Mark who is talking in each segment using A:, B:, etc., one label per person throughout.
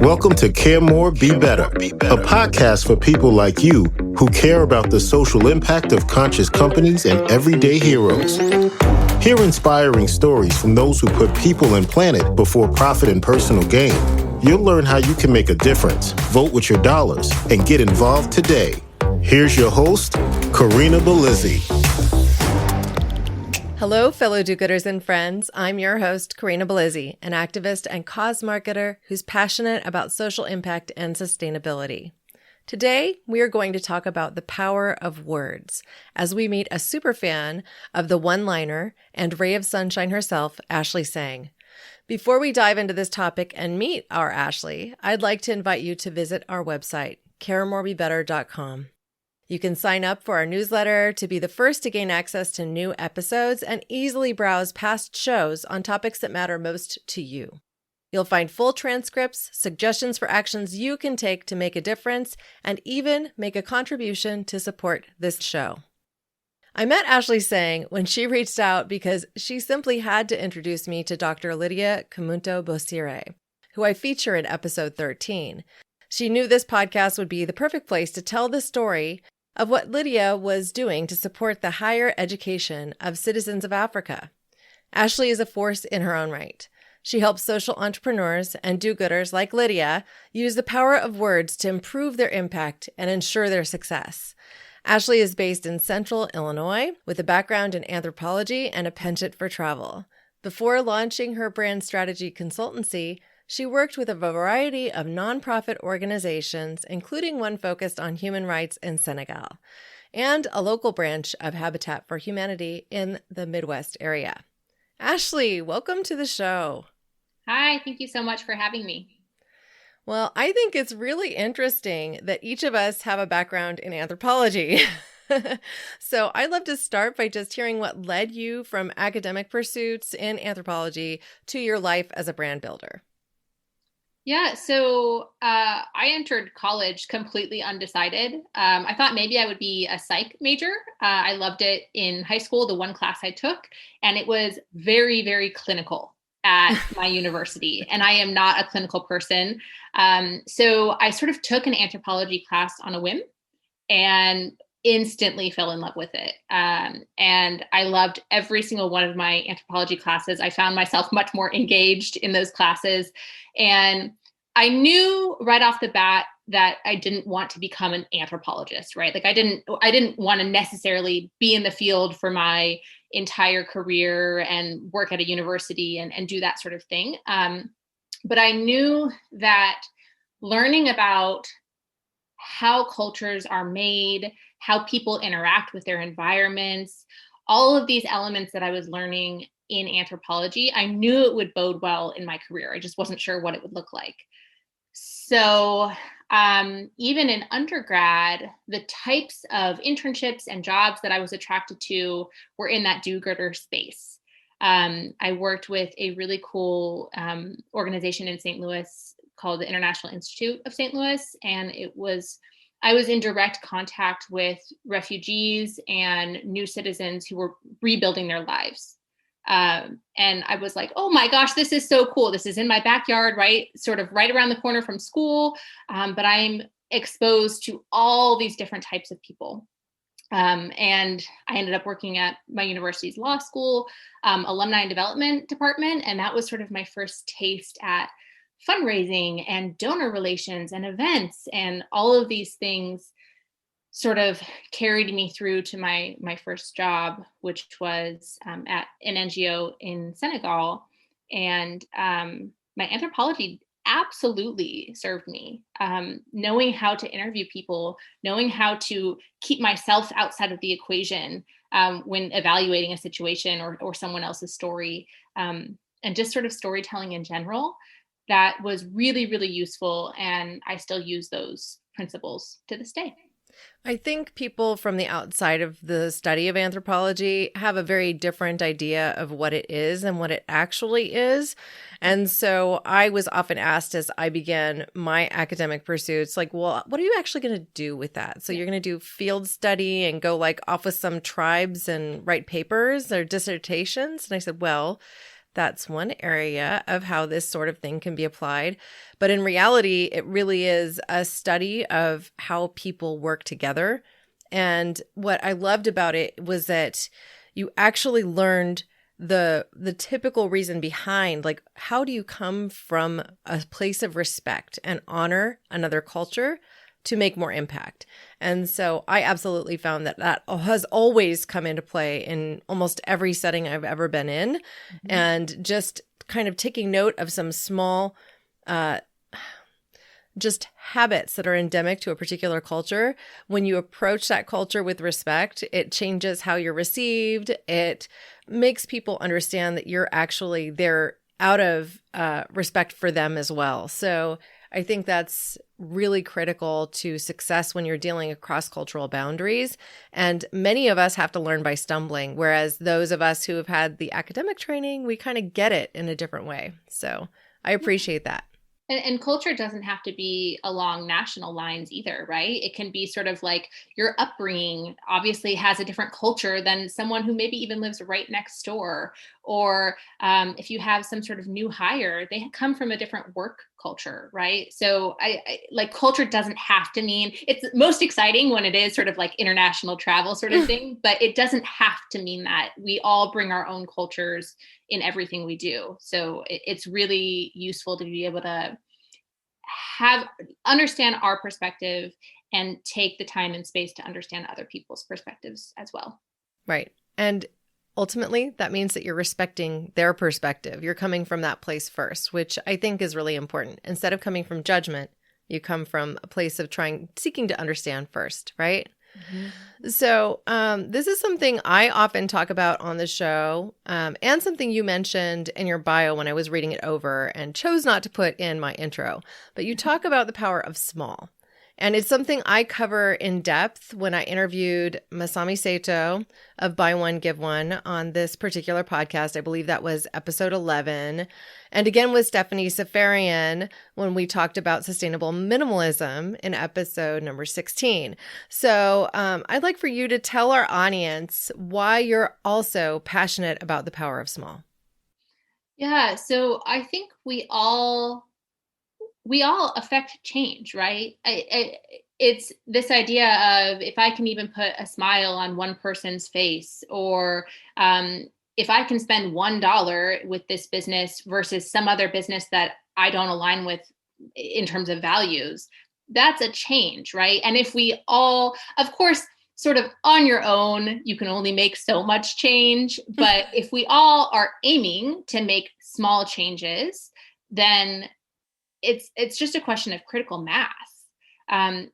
A: Welcome to Care More, Be Better, a podcast for people like you who care about the social impact of conscious companies and everyday heroes. Hear inspiring stories from those who put people and planet before profit and personal gain. You'll learn how you can make a difference, vote with your dollars, and get involved today. Here's your host, Karina Belizzi.
B: Hello, fellow do-gooders and friends. I'm your host, Karina Belizzi, an activist and cause marketer who's passionate about social impact and sustainability. Today, we are going to talk about the power of words as we meet a superfan of the one-liner and ray of sunshine herself, Ashlee Sang. Before we dive into this topic and meet our Ashlee, I'd like to invite you to visit our website, caremorebebetter.com. You can sign up for our newsletter to be the first to gain access to new episodes and easily browse past shows on topics that matter most to you. You'll find full transcripts, suggestions for actions you can take to make a difference, and even make a contribution to support this show. I met Ashlee Sang when she reached out because she simply had to introduce me to Dr. Lydia Kamunto-Bosire, who I feature in episode 13. She knew this podcast would be the perfect place to tell the story of what Lydia was doing to support the higher education of citizens of Africa. Ashlee is a force in her own right. She helps social entrepreneurs and do-gooders like Lydia use the power of words to improve their impact and ensure their success. Ashlee is based in Central Illinois with a background in anthropology and a penchant for travel. Before launching her brand strategy consultancy, she worked with a variety of nonprofit organizations, including one focused on human rights in Senegal, and a local branch of Habitat for Humanity in the Midwest area. Ashlee, welcome to the show.
C: Hi, thank you so much for having me.
B: Well, I think it's really interesting that each of us have a background in anthropology. So I'd love to start by just hearing what led you from academic pursuits in anthropology to your life as a brand builder.
C: Yeah, so I entered college completely undecided. I thought maybe I would be a psych major. I loved it in high school, the one class I took, and it was very, very clinical at my university. And I am not a clinical person. So I sort of took an anthropology class on a whim and instantly fell in love with it. And I loved every single one of my anthropology classes. I found myself much more engaged in those classes. And I knew right off the bat that I didn't want to become an anthropologist, right? Like I didn't want to necessarily be in the field for my entire career and work at a university and do that sort of thing. But I knew that learning about how cultures are made, how people interact with their environments, all of these elements that I was learning in anthropology, I knew it would bode well in my career. I just wasn't sure what it would look like. So even in undergrad, the types of internships and jobs that I was attracted to were in that do-gooder space. I worked with a really cool organization in St. Louis called the International Institute of St. Louis. And I was in direct contact with refugees and new citizens who were rebuilding their lives. And I was like, oh my gosh, this is so cool. This is in my backyard, right? Sort of right around the corner from school. But I'm exposed to all these different types of people. And I ended up working at my university's law school, alumni and development department. And that was sort of my first taste at fundraising and donor relations and events, and all of these things sort of carried me through to my first job, which was at an NGO in Senegal. And my anthropology absolutely served me. Knowing how to interview people, knowing how to keep myself outside of the equation when evaluating a situation or someone else's story, and just sort of storytelling in general, that was really, really useful. And I still use those principles to this day.
B: I think people from the outside of the study of anthropology have a very different idea of what it is and what it actually is. And so I was often asked as I began my academic pursuits, like, well, what are you actually going to do with that? So you're going to do field study and go like off with some tribes and write papers or dissertations? And I said, well, that's one area of how this sort of thing can be applied. But in reality, it really is a study of how people work together. And what I loved about it was that you actually learned the typical reason behind, like, how do you come from a place of respect and honor another culture to make more impact? And so I absolutely found that that has always come into play in almost every setting I've ever been in. Mm-hmm. And just kind of taking note of some small just habits that are endemic to a particular culture. When you approach that culture with respect, it changes how you're received. It makes people understand that you're actually there out of respect for them as well. So I think that's really critical to success when you're dealing across cultural boundaries. And many of us have to learn by stumbling, whereas those of us who have had the academic training, we kind of get it in a different way. So I appreciate that.
C: And culture doesn't have to be along national lines either, right? It can be sort of like your upbringing obviously has a different culture than someone who maybe even lives right next door. Or if you have some sort of new hire, they come from a different work culture, right? So I like culture doesn't have to mean, it's most exciting when it is sort of like international travel sort of thing, but it doesn't have to mean that. We all bring our own cultures in everything we do. So it's really useful to be able to understand our perspective and take the time and space to understand other people's perspectives as well.
B: Right. And ultimately, that means that you're respecting their perspective. You're coming from that place first, which I think is really important. Instead of coming from judgment, you come from a place of seeking to understand first, right? Mm-hmm. So this is something I often talk about on the show, and something you mentioned in your bio when I was reading it over and chose not to put in my intro. But you talk about the power of small. And it's something I cover in depth when I interviewed Masami Sato of Buy One, Give One on this particular podcast. I believe that was episode 11. And again with Stephanie Safarian when we talked about sustainable minimalism in episode number 16. So I'd like for you to tell our audience why you're also passionate about the power of small.
C: Yeah, so I think we all affect change, right? It's this idea of if I can even put a smile on one person's face, or if I can spend $1 with this business versus some other business that I don't align with in terms of values, that's a change, right? And if we all, of course, sort of on your own, you can only make so much change. But if we all are aiming to make small changes, then it's just a question of critical mass.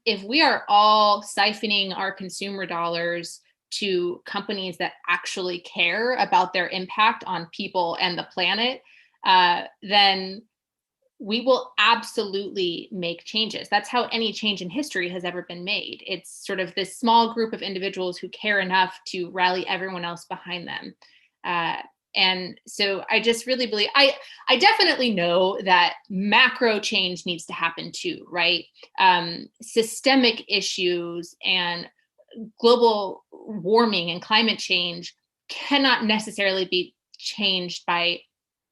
C: If we are all siphoning our consumer dollars to companies that actually care about their impact on people and the planet, then we will absolutely make changes. That's how any change in history has ever been made. It's sort of this small group of individuals who care enough to rally everyone else behind them. And so I just really believe, I definitely know that macro change needs to happen too, right? Systemic issues and global warming and climate change cannot necessarily be changed by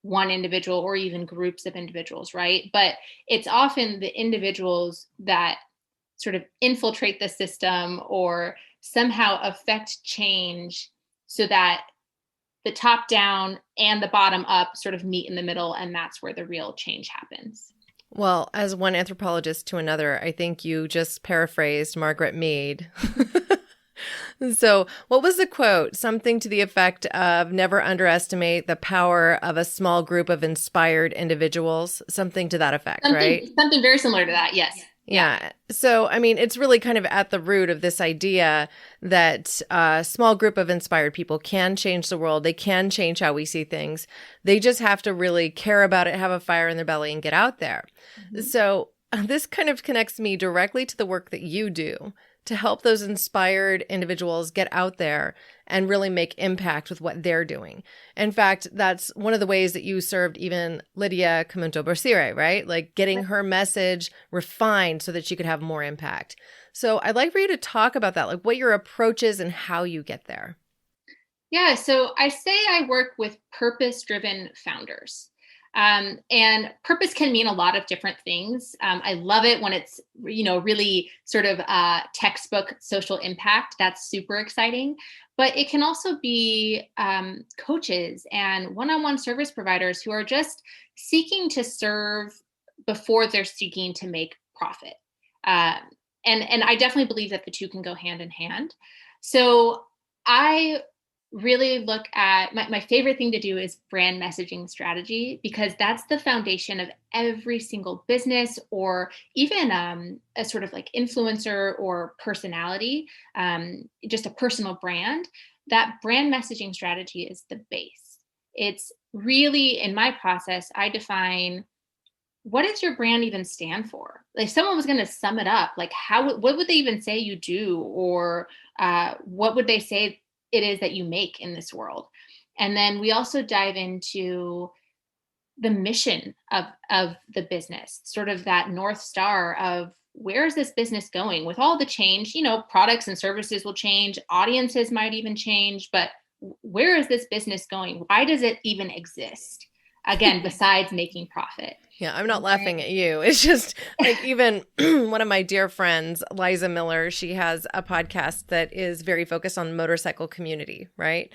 C: one individual or even groups of individuals, right? But it's often the individuals that sort of infiltrate the system or somehow affect change so that the top down and the bottom up sort of meet in the middle, and that's where the real change happens.
B: Well, as one anthropologist to another, I think you just paraphrased Margaret Mead. So what was the quote? Something to the effect of never underestimate the power of a small group of inspired individuals, something to that effect, right?
C: Something very similar to that, yes.
B: Yeah. So, I mean, it's really kind of at the root of this idea that a small group of inspired people can change the world. They can change how we see things. They just have to really care about it, have a fire in their belly, and get out there. Mm-hmm. So this kind of connects me directly to the work that you do to help those inspired individuals get out there and really make impact with what they're doing. In fact, that's one of the ways that you served even Lydia Kamunto-Borsire, right? Like getting her message refined so that she could have more impact. So I'd like for you to talk about that, like what your approach is and how you get there.
C: Yeah, so I say I work with purpose-driven founders. And purpose can mean a lot of different things. I love it when it's, really sort of textbook social impact. That's super exciting. But it can also be coaches and one-on-one service providers who are just seeking to serve before they're seeking to make profit. Um, and I definitely believe that the two can go hand in hand. So I really look at my favorite thing to do is brand messaging strategy, because that's the foundation of every single business, or even a sort of like influencer or personality, just a personal brand. That brand messaging strategy is the base. It's really, in my process, I define, what does your brand even stand for? Like, if someone was going to sum it up, like, what would they even say you do? Or what would they say it is that you make in this world? And then we also dive into the mission of the business, sort of that North Star of, where is this business going with all the change? Products and services will change, audiences might even change, but where is this business going? Why does it even exist? Again, besides making profit.
B: Yeah, I'm not laughing at you. It's just like, even one of my dear friends, Liza Miller, she has a podcast that is very focused on motorcycle community, right?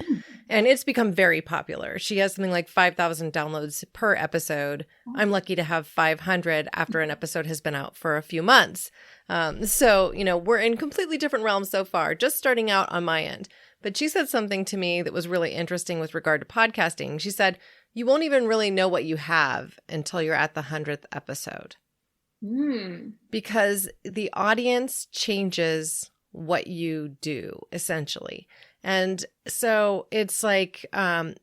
B: And it's become very popular. She has something like 5,000 downloads per episode. I'm lucky to have 500 after an episode has been out for a few months. So, we're in completely different realms so far, just starting out on my end. But she said something to me that was really interesting with regard to podcasting. She said, you won't even really know what you have until you're at the 100th episode. Because the audience changes what you do, essentially. And so it's like,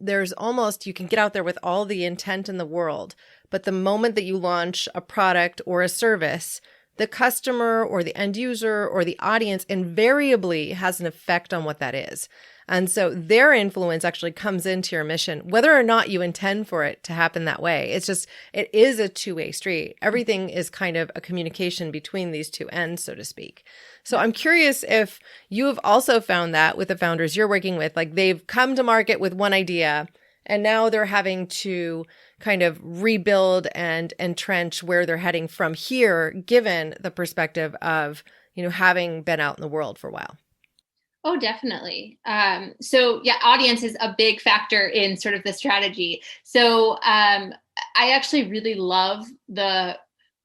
B: there's almost, you can get out there with all the intent in the world, but the moment that you launch a product or a service, the customer or the end user or the audience invariably has an effect on what that is. And so their influence actually comes into your mission, whether or not you intend for it to happen that way. It is a two-way street. Everything is kind of a communication between these two ends, so to speak. So I'm curious if you have also found that with the founders you're working with, like, they've come to market with one idea and now they're having to kind of rebuild and entrench where they're heading from here, given the perspective of, having been out in the world for a while.
C: Oh, definitely. So yeah, audience is a big factor in sort of the strategy. So I actually really love the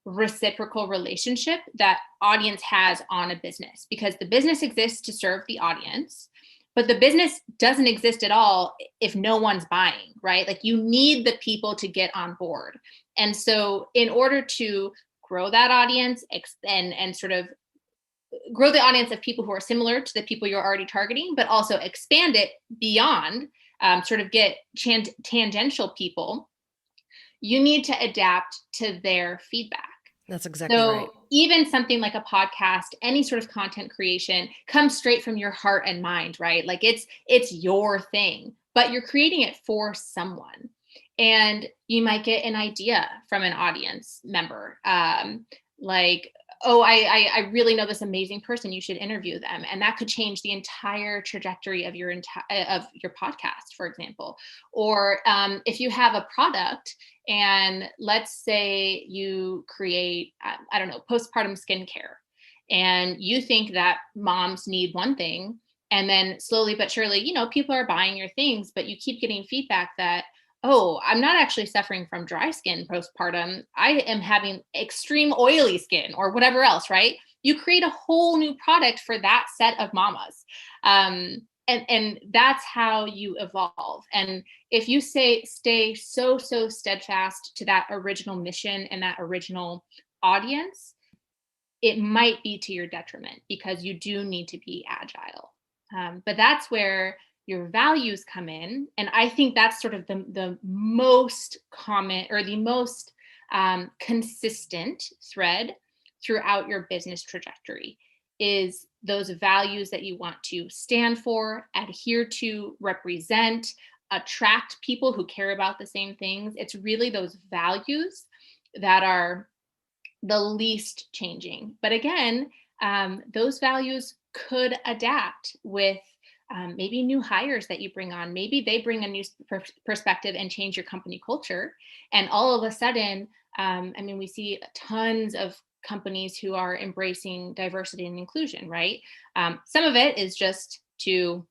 C: reciprocal relationship that audience has on a business, because the business exists to serve the audience, but the business doesn't exist at all if no one's buying, right? Like, you need the people to get on board. And so in order to grow that audience and sort of grow the audience of people who are similar to the people you're already targeting, but also expand it beyond, sort of get tangential people, you need to adapt to their feedback.
B: That's exactly
C: So
B: right.
C: even something like a podcast, any sort of content creation, comes straight from your heart and mind, right? Like, it's your thing, but you're creating it for someone. And you might get an idea from an audience member, like, oh, I really know this amazing person, you should interview them. And that could change the entire trajectory of your podcast, for example. Or if you have a product, and let's say you create, I don't know, postpartum skincare, and you think that moms need one thing, and then slowly but surely, people are buying your things, but you keep getting feedback that, oh, I'm not actually suffering from dry skin postpartum, I am having extreme oily skin, or whatever else, right? You create a whole new product for that set of mamas. And that's how you evolve. And if you stay so steadfast to that original mission and that original audience, it might be to your detriment, because you do need to be agile. But that's where your values come in. And I think that's sort of the most common, or the most consistent thread throughout your business trajectory, is those values that you want to stand for, adhere to, represent, attract people who care about the same things. It's really those values that are the least changing. But again, those values could adapt with maybe new hires that you bring on, maybe they bring a new perspective and change your company culture. And all of a sudden, we see tons of companies who are embracing diversity and inclusion, right? Some of it is just to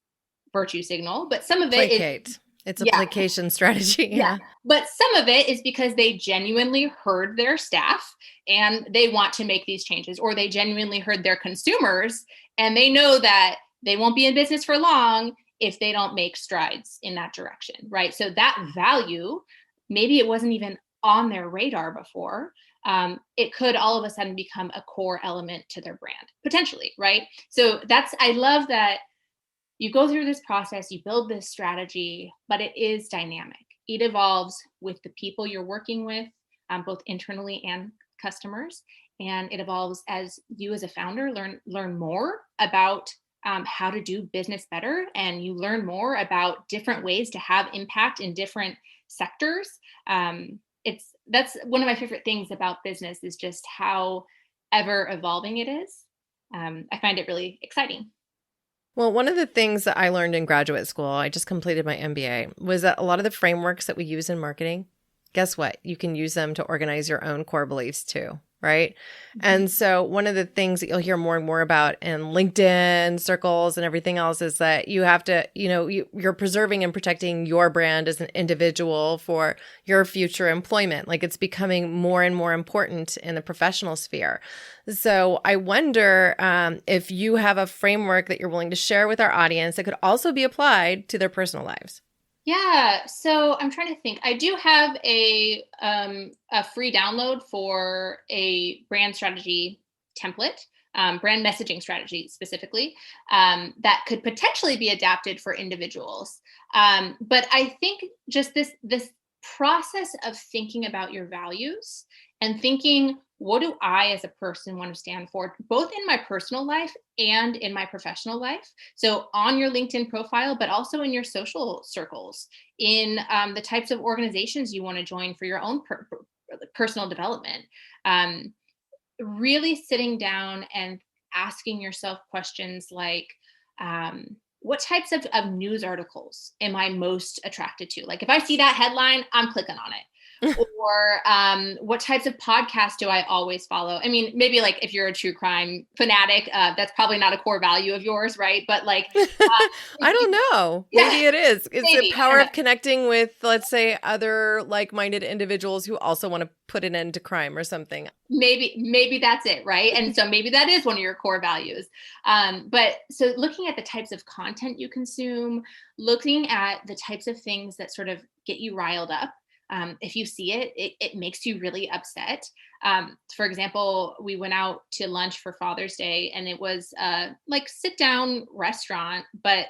C: virtue signal, but some of it is,
B: it's a placation strategy. Yeah.
C: But some of it is because they genuinely heard their staff and they want to make these changes, or they genuinely heard their consumers and they know that they won't be in business for long if they don't make strides in that direction, right? So that value, maybe it wasn't even on their radar before. It could all of a sudden become a core element to their brand, potentially, right? So I love that you go through this process, you build this strategy, but it is dynamic. It evolves with the people you're working with, both internally and customers. And it evolves as you as a founder learn more about how to do business better. And you learn more about different ways to have impact in different sectors. That's one of my favorite things about business, is just how ever evolving it is. I find it really exciting.
B: Well, one of the things that I learned in graduate school, I just completed my MBA, was that a lot of the frameworks that we use in marketing, guess what? You can use them to organize your own core beliefs too, right? Mm-hmm. And so one of the things that you'll hear more and more about in LinkedIn circles and everything else is that you have to, you're preserving and protecting your brand as an individual for your future employment. Like, it's becoming more and more important in the professional sphere. So I wonder if you have a framework that you're willing to share with our audience that could also be applied to their personal lives.
C: Yeah, so I'm trying to think. I do have a free download for a brand strategy template, brand messaging strategy specifically, that could potentially be adapted for individuals. But I think just this process of thinking about your values and thinking, what do I as a person want to stand for, both in my personal life and in my professional life? So on your LinkedIn profile, but also in your social circles, in the types of organizations you want to join for your own personal development. Really sitting down and asking yourself questions like, what types of news articles am I most attracted to? Like, if I see that headline, I'm clicking on it. Or what types of podcasts do I always follow? I mean, maybe like if you're a true crime fanatic, that's probably not a core value of yours, right? But like,
B: I don't know.
C: Yeah,
B: maybe it is. It's
C: maybe.
B: The power of connecting with, let's say, other like-minded individuals who also want to put an end to crime or something.
C: Maybe that's it, right? And so maybe that is one of your core values. But so looking at the types of content you consume, looking at the types of things that sort of get you riled up. If you see it makes you really upset. For example, we went out to lunch for Father's Day, and it was like sit down restaurant, but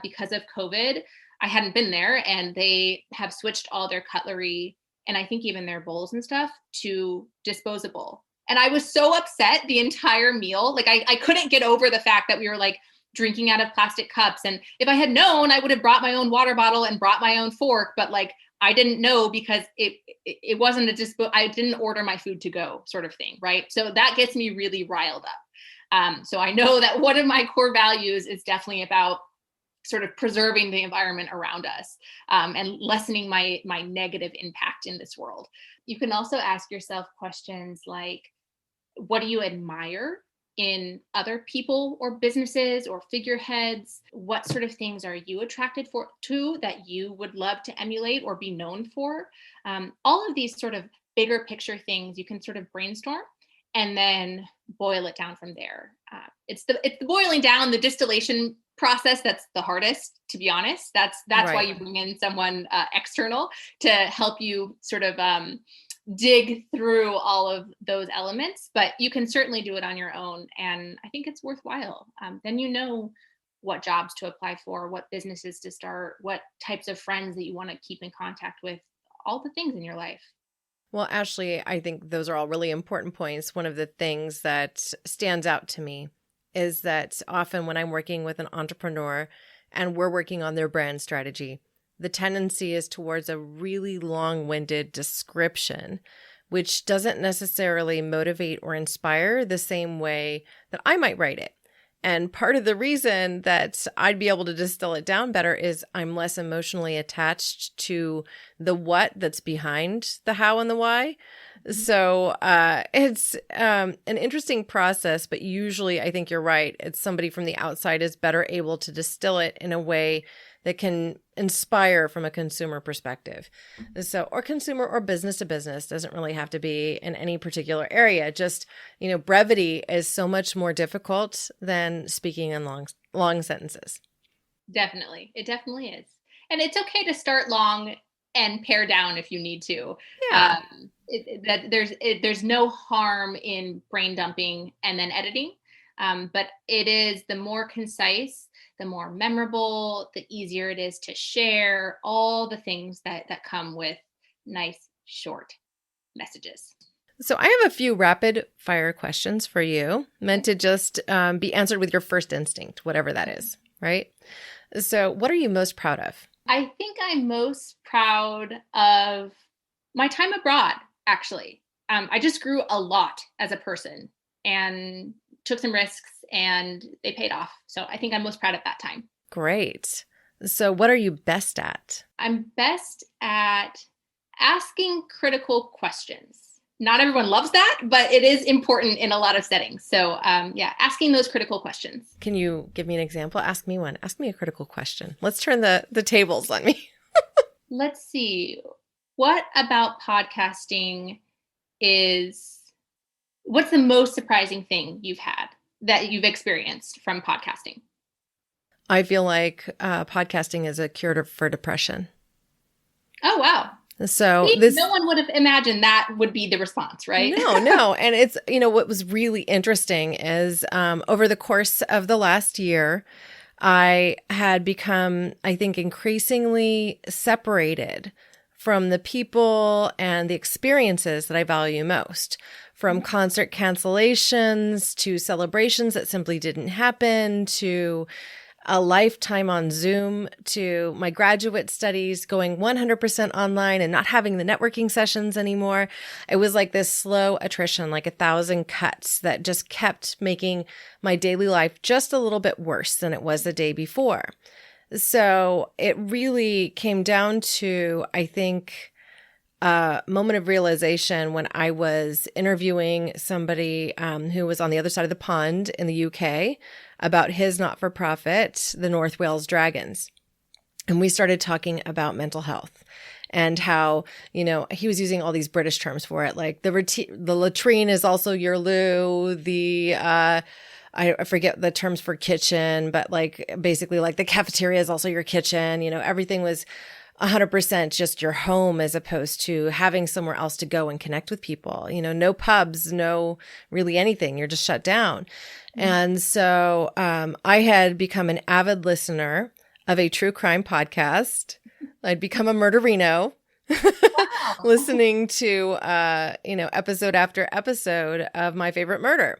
C: because of COVID, I hadn't been there, and they have switched all their cutlery and I think even their bowls and stuff to disposable. And I was so upset the entire meal. Like I couldn't get over the fact that we were like drinking out of plastic cups. And if I had known, I would have brought my own water bottle and brought my own fork. But like, I didn't know because it wasn't I didn't order my food to go sort of thing. Right. So that gets me really riled up. So I know that one of my core values is definitely about sort of preserving the environment around us, and lessening my negative impact in this world. You can also ask yourself questions like, what do you admire in other people or businesses or figureheads? What sort of things are you attracted to that you would love to emulate or be known for? All of these sort of bigger picture things you can sort of brainstorm and then boil it down from there. It's the boiling down, the distillation process that's the hardest, to be honest. That's right. Why you bring in someone external to help you sort of dig through all of those elements, but you can certainly do it on your own. And I think it's worthwhile. Then you know what jobs to apply for, what businesses to start, what types of friends that you want to keep in contact with, all the things in your life.
B: Well, Ashlee, I think those are all really important points. One of the things that stands out to me is that often when I'm working with an entrepreneur and we're working on their brand strategy, the tendency is towards a really long-winded description, which doesn't necessarily motivate or inspire the same way that I might write it. And part of the reason that I'd be able to distill it down better is I'm less emotionally attached to the what that's behind the how and the why. So it's an interesting process, but usually I think you're right. It's somebody from the outside is better able to distill it in a way that can inspire from a consumer perspective. So, or consumer or business to business, doesn't really have to be in any particular area. Just, brevity is so much more difficult than speaking in long sentences.
C: Definitely. It definitely is. And it's okay to start long and pare down if you need to.
B: Yeah.
C: There's no harm in brain dumping and then editing. But it is the more concise, the more memorable, the easier it is to share, all the things that come with nice, short messages.
B: So I have a few rapid fire questions for you, meant to just be answered with your first instinct, whatever that is, right? So what are you most proud of?
C: I think I'm most proud of my time abroad, actually. I just grew a lot as a person and took some risks, and they paid off. So I think I'm most proud of that time.
B: Great. So what are you best at?
C: I'm best at asking critical questions. Not everyone loves that, but it is important in a lot of settings. So asking those critical questions.
B: Can you give me an example? Ask me one. Ask me a critical question. Let's turn the tables on me.
C: Let's see. What about podcasting what's the most surprising thing that you've experienced from podcasting?
B: I feel like podcasting is a cure for depression.
C: Oh, wow.
B: So
C: no one would have imagined that would be the response, right?
B: No. And it's, what was really interesting is over the course of the last year, I had become, I think, increasingly separated from the people and the experiences that I value most, from concert cancellations to celebrations that simply didn't happen, to a lifetime on Zoom, to my graduate studies going 100% online and not having the networking sessions anymore. It was like this slow attrition, like 1,000 cuts that just kept making my daily life just a little bit worse than it was the day before. So it really came down to, I think, a moment of realization when I was interviewing somebody who was on the other side of the pond in the UK about his not-for-profit, the North Wales Dragons. And we started talking about mental health and how, he was using all these British terms for it, like the latrine is also your loo, I forget the terms for kitchen, but basically the cafeteria is also your kitchen. Everything was 100% just your home as opposed to having somewhere else to go and connect with people. No pubs, no really anything. You're just shut down. Mm-hmm. And so I had become an avid listener of a true crime podcast. I'd become a murderino. Wow. Listening to, episode after episode of My Favorite Murder.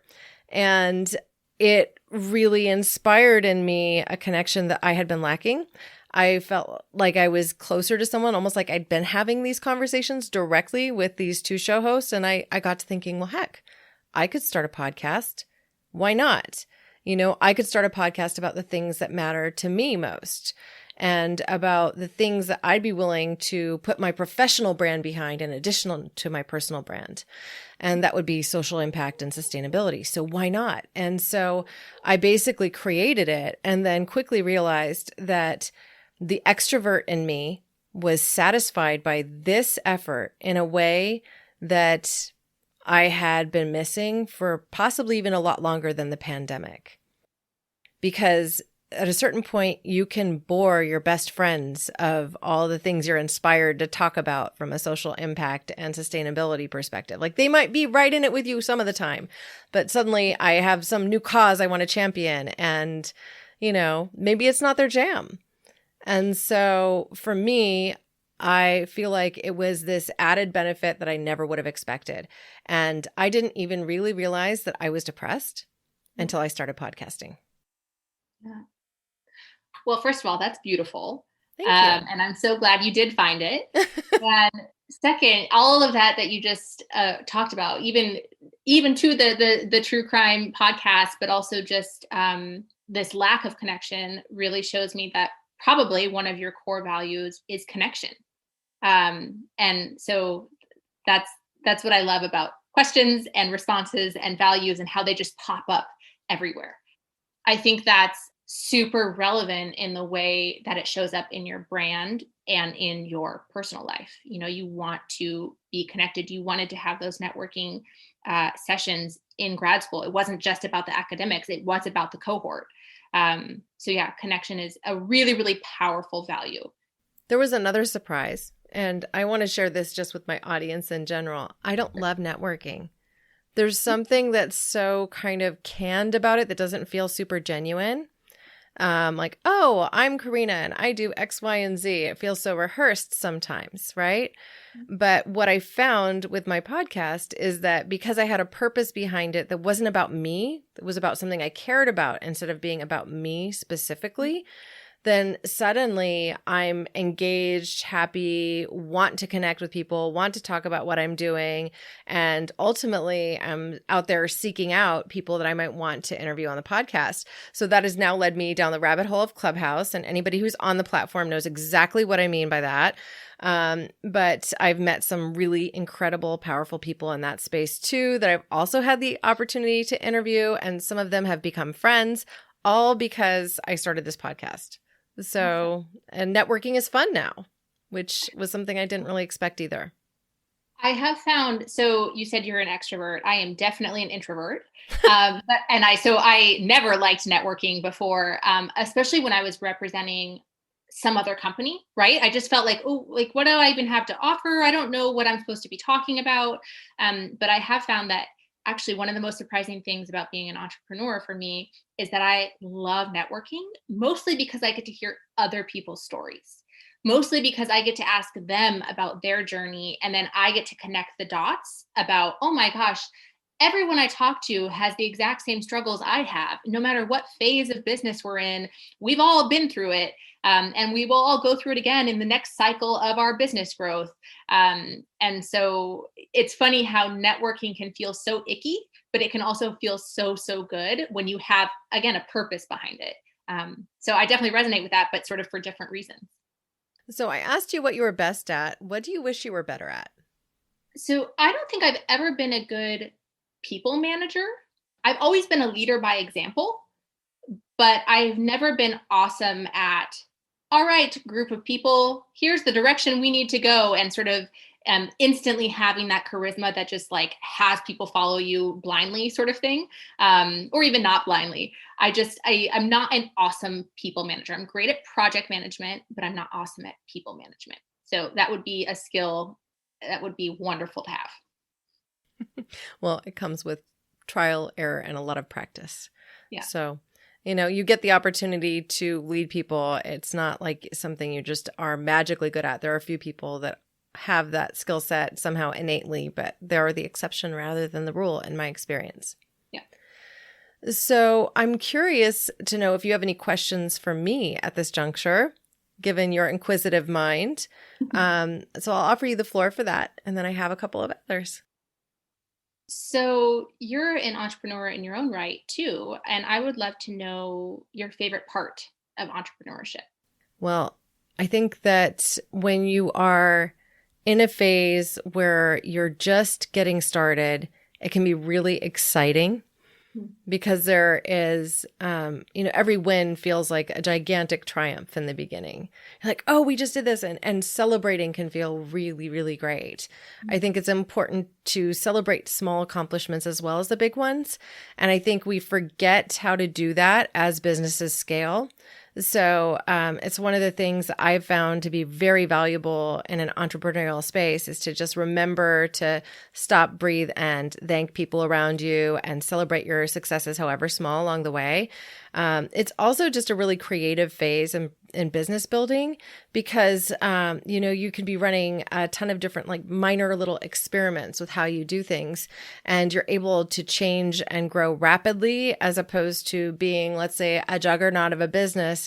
B: And it really inspired in me a connection that I had been lacking. I felt like I was closer to someone, almost like I'd been having these conversations directly with these two show hosts. And I got to thinking, well, heck, I could start a podcast. Why not? I could start a podcast about the things that matter to me most and about the things that I'd be willing to put my professional brand behind in addition to my personal brand. And that would be social impact and sustainability. So why not? And so I basically created it and then quickly realized that the extrovert in me was satisfied by this effort in a way that I had been missing for possibly even a lot longer than the pandemic. Because at a certain point, you can bore your best friends of all the things you're inspired to talk about from a social impact and sustainability perspective. They might be right in it with you some of the time, but suddenly I have some new cause I want to champion and, maybe it's not their jam. And so for me, I feel like it was this added benefit that I never would have expected. And I didn't even really realize that I was depressed until I started podcasting.
C: Yeah. Well, first of all, that's beautiful.
B: Thank you.
C: And I'm so glad you did find it. And Second, all of that you just talked about, even to the true crime podcast, but also just this lack of connection really shows me that probably one of your core values is connection. And so that's what I love about questions and responses and values and how they just pop up everywhere. I think that's super relevant in the way that it shows up in your brand and in your personal life. You want to be connected. You wanted to have those networking sessions in grad school. It wasn't just about the academics. It was about the cohort. So yeah, connection is a really, really powerful value.
B: There was another surprise, and I want to share this just with my audience in general. I don't love networking. There's something that's so kind of canned about it that doesn't feel super genuine. Like, oh, I'm Karina and I do X, Y, and Z. It feels so rehearsed sometimes, right? But what I found with my podcast is that because I had a purpose behind it that wasn't about me, it was about something I cared about instead of being about me specifically, then suddenly I'm engaged, happy, want to connect with people, want to talk about what I'm doing. And ultimately, I'm out there seeking out people that I might want to interview on the podcast. So that has now led me down the rabbit hole of Clubhouse. And anybody who's on the platform knows exactly what I mean by that. But I've met some really incredible, powerful people in that space too, that I've also had the opportunity to interview. And some of them have become friends, all because I started this podcast. So, and networking is fun now, which was something I didn't really expect either.
C: I have found, so you said you're an extrovert. I am definitely an introvert. So I never liked networking before, especially when I was representing some other company, right? I just felt like, oh, like, what do I even have to offer? I don't know what I'm supposed to be talking about. But I have found that actually one of the most surprising things about being an entrepreneur for me is that I love networking, mostly because I get to hear other people's stories, mostly because I get to ask them about their journey. And then I get to connect the dots about, oh my gosh, everyone I talk to has the exact same struggles I have. No matter what phase of business we're in, we've all been through it. And we will all go through it again in the next cycle of our business growth. And so it's funny how networking can feel so icky, but it can also feel so, so good when you have, again, a purpose behind it. So I definitely resonate with that, but sort of for different reasons.
B: So I asked you what you were best at. What do you wish you were better at?
C: So I don't think I've ever been a good people manager. I've always been a leader by example, but I've never been awesome at, all right, group of people, here's the direction we need to go, and sort of instantly having that charisma that just like has people follow you blindly sort of thing, or even not blindly. I'm not an awesome people manager. I'm great at project management, but I'm not awesome at people management. So that would be a skill that would be wonderful to have.
B: Well, it comes with trial, error, and a lot of practice.
C: Yeah.
B: So, you get the opportunity to lead people. It's not like something you just are magically good at. There are a few people that have that skill set somehow innately, but they're the exception rather than the rule in my experience.
C: Yeah.
B: So I'm curious to know if you have any questions for me at this juncture, given your inquisitive mind. So I'll offer you the floor for that. And then I have a couple of others.
C: So you're an entrepreneur in your own right too. And I would love to know your favorite part of entrepreneurship.
B: Well, I think that when you are in a phase where you're just getting started, it can be really exciting because there is, every win feels like a gigantic triumph in the beginning. You're like, oh, we just did this. And celebrating can feel really, really great. I think it's important to celebrate small accomplishments as well as the big ones. And I think we forget how to do that as businesses scale. So it's one of the things I've found to be very valuable in an entrepreneurial space is to just remember to stop, breathe, and thank people around you and celebrate your successes, however small, along the way. It's also just a really creative phase in business building because, you can be running a ton of different like minor little experiments with how you do things, and you're able to change and grow rapidly as opposed to being, let's say, a juggernaut of a business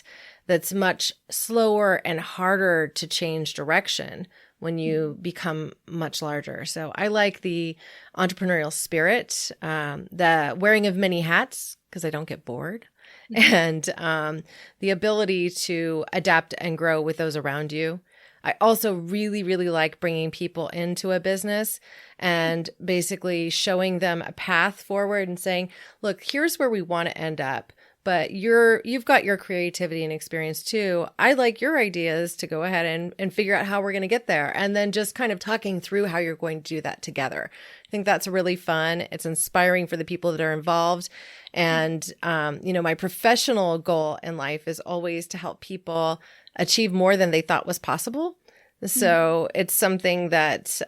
B: that's much slower and harder to change direction when you become much larger. So I like the entrepreneurial spirit, the wearing of many hats because I don't get bored, and the ability to adapt and grow with those around you. I also really, really like bringing people into a business and basically showing them a path forward and saying, look, here's where we want to end up. But you've got your creativity and experience too. I like your ideas to go ahead and figure out how we're going to get there. And then just kind of talking through how you're going to do that together. I think that's really fun. It's inspiring for the people that are involved. And, my professional goal in life is always to help people achieve more than they thought was possible. So it's something that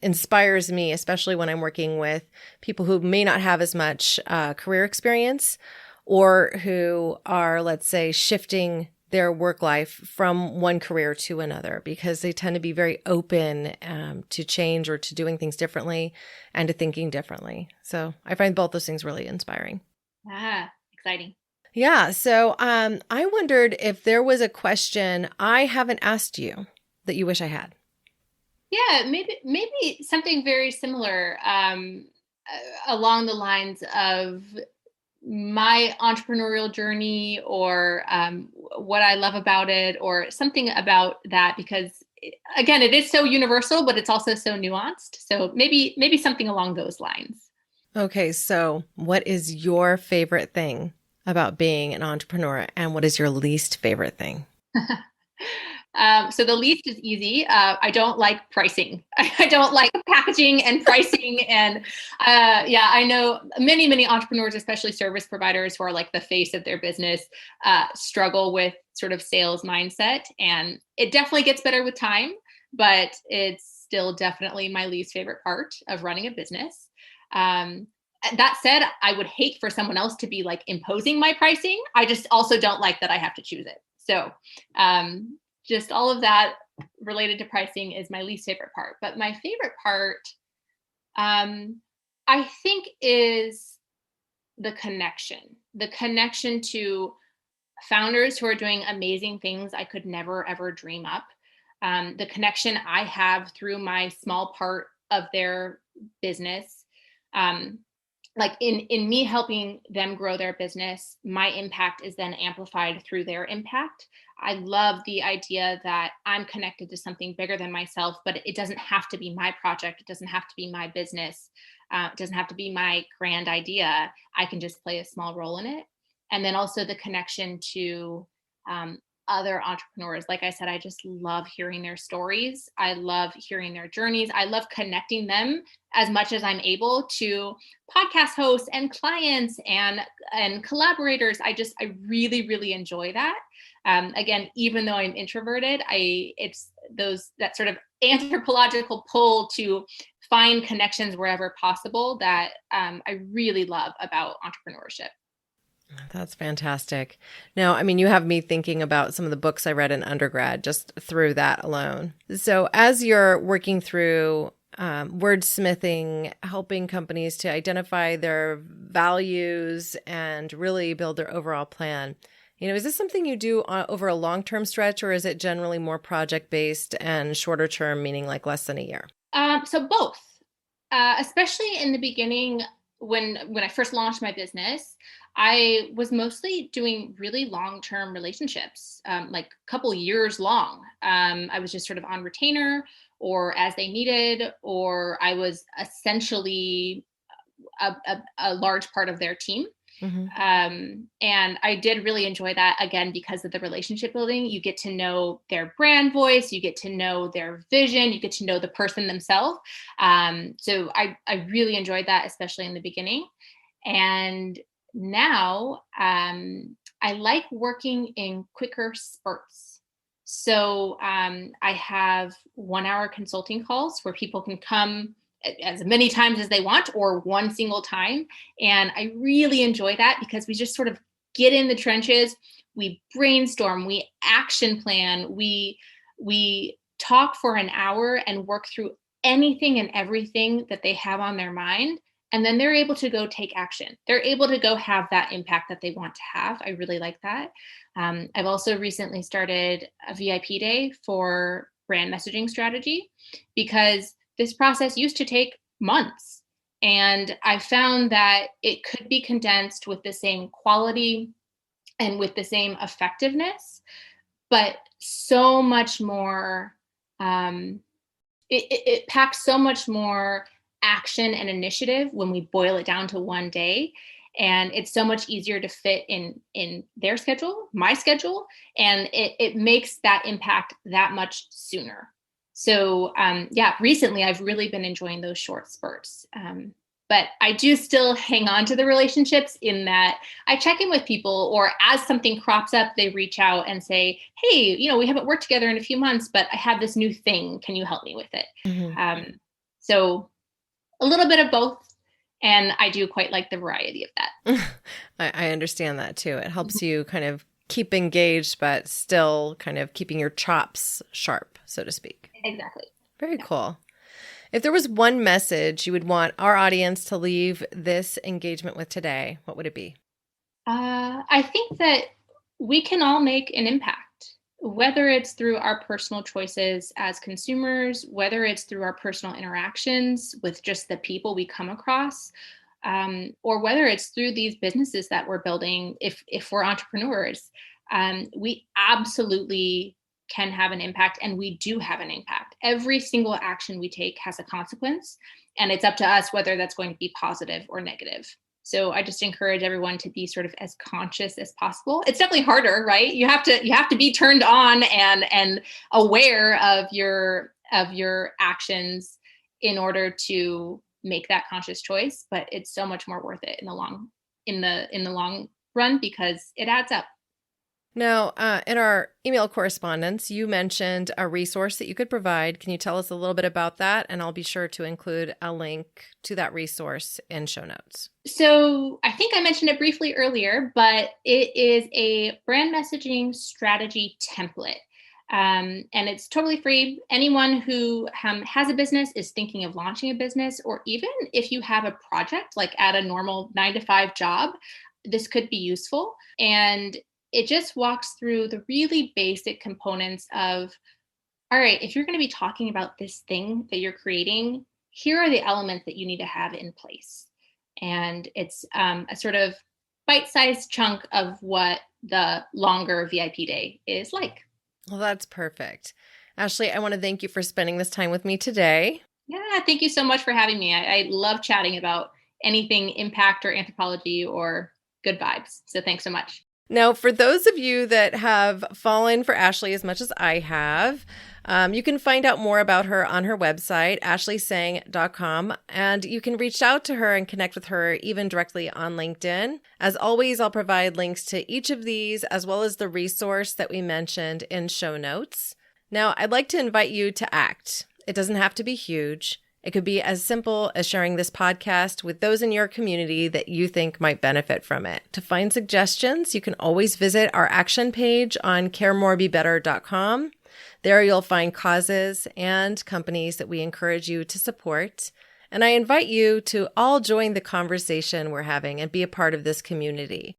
B: inspires me, especially when I'm working with people who may not have as much career experience, or who are, let's say, shifting their work life from one career to another, because they tend to be very open to change or to doing things differently and to thinking differently. So I find both those things really inspiring.
C: Exciting.
B: Yeah. So I wondered if there was a question I haven't asked you that you wish I had.
C: Yeah, maybe something very similar along the lines of my entrepreneurial journey, or what I love about it, or something about that, because again, it is so universal, but it's also so nuanced. So maybe something along those lines.
B: Okay, so what is your favorite thing about being an entrepreneur, and what is your least favorite thing?
C: So the least is easy. I don't like pricing. I don't like packaging and pricing. And I know many entrepreneurs, especially service providers who are like the face of their business, struggle with sort of sales mindset. And it definitely gets better with time, but it's still definitely my least favorite part of running a business. That said, I would hate for someone else to be like imposing my pricing. I just also don't like that I have to choose it. So just all of that related to pricing is my least favorite part. But my favorite part, I think, is the connection to founders who are doing amazing things I could never, ever dream up. The connection I have through my small part of their business. Like in me helping them grow their business, my impact is then amplified through their impact. I love the idea that I'm connected to something bigger than myself, but it doesn't have to be my project. It doesn't have to be my business. It doesn't have to be my grand idea. I can just play a small role in it. And then also the connection to other entrepreneurs. Like I said, I just love hearing their stories. I love hearing their journeys. I love connecting them as much as I'm able to podcast hosts and clients and collaborators. I really, really enjoy that. Again, even though I'm introverted, it's that sort of anthropological pull to find connections wherever possible that I really love about entrepreneurship.
B: That's fantastic. Now, I mean, you have me thinking about some of the books I read in undergrad just through that alone. So as you're working through wordsmithing, helping companies to identify their values and really build their overall plan, is this something you do over a long-term stretch, or is it generally more project-based and shorter term, meaning like less than a year?
C: So both, especially in the beginning, when I first launched my business, I was mostly doing really long-term relationships, like a couple years long. I was just sort of on retainer or as they needed, or I was essentially a large part of their team. Mm-hmm. And I did really enjoy that, again, because of the relationship building. You get to know their brand voice, you get to know their vision, you get to know the person themselves. So I really enjoyed that, especially in the beginning. And now I like working in quicker spurts. So I have 1 hour consulting calls where people can come as many times as they want, or one single time. And I really enjoy that because we just sort of get in the trenches, we brainstorm, we action plan, we talk for an hour and work through anything and everything that they have on their mind. And then they're able to go take action. They're able to go have that impact that they want to have. I really like that. I've also recently started a VIP day for brand messaging strategy, because this process used to take months. And I found that it could be condensed with the same quality and with the same effectiveness, but so much more, it packs so much more action and initiative when we boil it down to one day. And it's so much easier to fit in their schedule, my schedule, and it makes that impact that much sooner. So recently I've really been enjoying those short spurts. But I do still hang on to the relationships in that I check in with people, or as something crops up, they reach out and say, hey, we haven't worked together in a few months, but I have this new thing. Can you help me with it? Mm-hmm. So a little bit of both. And I do quite like the variety of that.
B: I understand that too. It helps you kind of keep engaged, but still kind of keeping your chops sharp, so to speak.
C: Exactly.
B: Very cool. If there was one message you would want our audience to leave this engagement with today, what would it be?
C: I think that we can all make an impact, whether it's through our personal choices as consumers, whether it's through our personal interactions with just the people we come across, or whether it's through these businesses that we're building. If we're entrepreneurs, we absolutely can have an impact, and we do have an impact. Every single action we take has a consequence, and it's up to us whether that's going to be positive or negative. So I just encourage everyone to be sort of as conscious as possible. It's definitely harder, right? You have to be turned on and aware of your actions in order to make that conscious choice. But it's so much more worth it in the long run, because it adds up.
B: Now, in our email correspondence, you mentioned a resource that you could provide. Can you tell us a little bit about that? And I'll be sure to include a link to that resource in show notes.
C: So I think I mentioned it briefly earlier, but it is a brand messaging strategy template. And it's totally free. Anyone who has a business, is thinking of launching a business, or even if you have a project like at a normal 9-to-5 job, this could be useful. And it just walks through the really basic components of, all right, if you're going to be talking about this thing that you're creating, here are the elements that you need to have in place. And it's a sort of bite-sized chunk of what the longer VIP day is like.
B: Well, that's perfect. Ashlee, I want to thank you for spending this time with me today.
C: Yeah, thank you so much for having me. I love chatting about anything impact or anthropology or good vibes. So thanks so much.
B: Now, for those of you that have fallen for Ashlee as much as I have, you can find out more about her on her website, ashleesang.com, and you can reach out to her and connect with her even directly on LinkedIn. As always, I'll provide links to each of these, as well as the resource that we mentioned in show notes. Now, I'd like to invite you to act. It doesn't have to be huge. It could be as simple as sharing this podcast with those in your community that you think might benefit from it. To find suggestions, you can always visit our action page on caremorebebetter.com. There you'll find causes and companies that we encourage you to support. And I invite you to all join the conversation we're having and be a part of this community.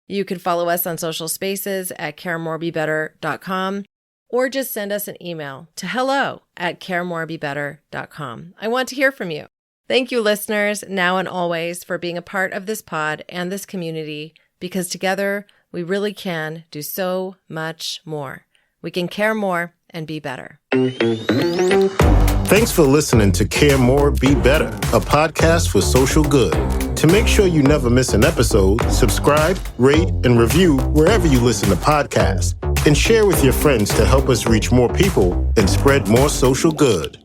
B: You can follow us on social spaces at caremorebebetter.com. or just send us an email to hello@caremorebebetter.com. I want to hear from you. Thank you, listeners, now and always, for being a part of this pod and this community, because together we really can do so much more. We can care more and be better.
A: Thanks for listening to Care More, Be Better, a podcast for social good. To make sure you never miss an episode, subscribe, rate, and review wherever you listen to podcasts, and share with your friends to help us reach more people and spread more social good.